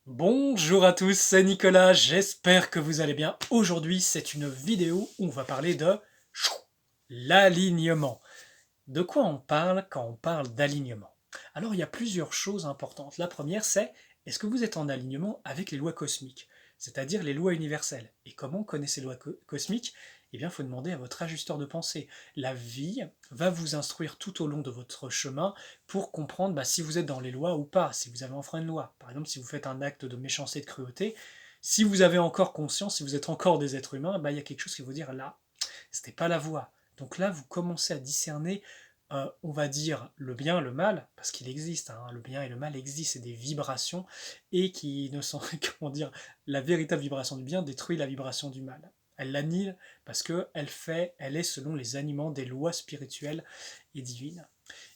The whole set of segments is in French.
Bonjour à tous, c'est Nicolas, j'espère que vous allez bien. Aujourd'hui, c'est une vidéo où on va parler de l'alignement. De quoi on parle quand on parle d'alignement? Alors, il y a plusieurs choses importantes. La première, c'est est-ce que vous êtes en alignement avec les lois cosmiques, c'est-à-dire les lois universelles? Et comment on connaît ces lois cosmiques? Eh bien, il faut demander à votre ajusteur de pensée. La vie va vous instruire tout au long de votre chemin pour comprendre si vous êtes dans les lois ou pas, si vous avez enfreint une loi. Par exemple, si vous faites un acte de méchanceté, de cruauté, si vous avez encore conscience, si vous êtes encore des êtres humains, il y a quelque chose qui va vous dire là, c'était pas la voie. Donc là, vous commencez à discerner, on va dire, le bien, le mal, parce qu'il existe, hein, le bien et le mal existent, c'est des vibrations, et qui ne sont, comment dire, la véritable vibration du bien détruit la vibration du mal. Elle l'annule parce elle est selon les aliments des lois spirituelles et divines.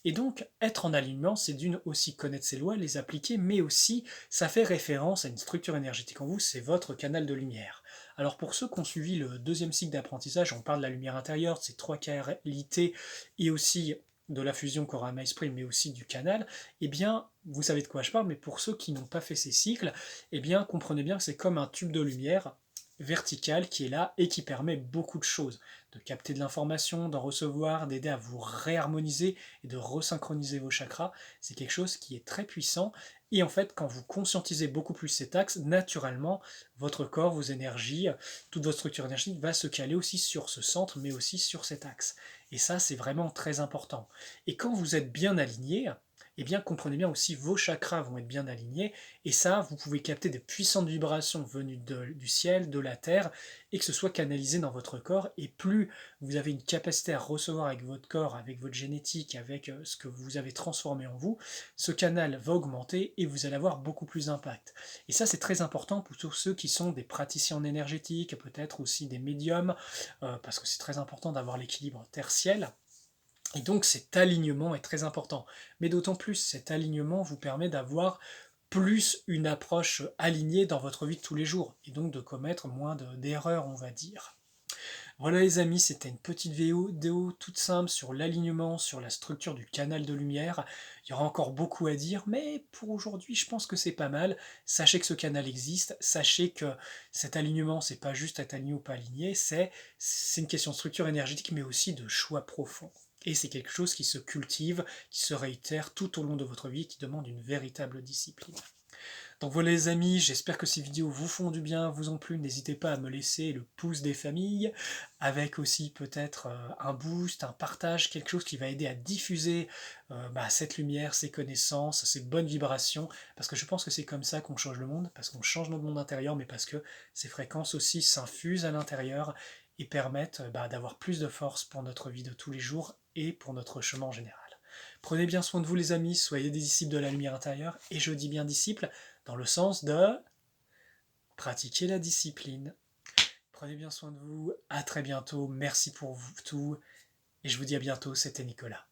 Et donc, être en alignement, c'est d'une aussi connaître ces lois, les appliquer, mais aussi, ça fait référence à une structure énergétique en vous, c'est votre canal de lumière. Alors pour ceux qui ont suivi le deuxième cycle d'apprentissage, on parle de la lumière intérieure, de ces trois qualités, et aussi de la fusion corps-âme-esprit, mais aussi du canal, eh bien, vous savez de quoi je parle, mais pour ceux qui n'ont pas fait ces cycles, eh bien, comprenez bien que c'est comme un tube de lumière vertical qui est là et qui permet beaucoup de choses, de capter de l'information, d'en recevoir, d'aider à vous réharmoniser et de resynchroniser vos chakras. C'est quelque chose qui est très puissant et en fait quand vous conscientisez beaucoup plus cet axe, naturellement votre corps, vos énergies, toute votre structure énergétique va se caler aussi sur ce centre mais aussi sur cet axe. Et ça c'est vraiment très important. Et quand vous êtes bien aligné, eh bien comprenez bien aussi vos chakras vont être bien alignés et ça vous pouvez capter des puissantes vibrations venues du ciel, de la terre et que ce soit canalisé dans votre corps et plus vous avez une capacité à recevoir avec votre corps, avec votre génétique, avec ce que vous avez transformé en vous, ce canal va augmenter et vous allez avoir beaucoup plus d'impact. Et ça c'est très important pour tous ceux qui sont des praticiens en énergétique, peut-être aussi des médiums, parce que c'est très important d'avoir l'équilibre terre-ciel. Et donc cet alignement est très important. Mais d'autant plus, cet alignement vous permet d'avoir plus une approche alignée dans votre vie de tous les jours, et donc de commettre moins d'erreurs, on va dire. Voilà les amis, c'était une petite vidéo toute simple sur l'alignement, sur la structure du canal de lumière. Il y aura encore beaucoup à dire, mais pour aujourd'hui, je pense que c'est pas mal. Sachez que ce canal existe, sachez que cet alignement, c'est pas juste être aligné ou pas aligné, c'est une question de structure énergétique, mais aussi de choix profond. Et c'est quelque chose qui se cultive, qui se réitère tout au long de votre vie, qui demande une véritable discipline. Donc voilà les amis, j'espère que ces vidéos vous font du bien, vous ont plu, n'hésitez pas à me laisser le pouce des familles, avec aussi peut-être un boost, un partage, quelque chose qui va aider à diffuser cette lumière, ces connaissances, ces bonnes vibrations, parce que je pense que c'est comme ça qu'on change le monde, parce qu'on change notre monde intérieur, mais parce que ces fréquences aussi s'infusent à l'intérieur et permettent d'avoir plus de force pour notre vie de tous les jours et pour notre chemin en général. Prenez bien soin de vous les amis, soyez des disciples de la lumière intérieure, et je dis bien disciples, dans le sens de pratiquer la discipline. Prenez bien soin de vous, à très bientôt, merci pour tout, et je vous dis à bientôt, c'était Nicolas.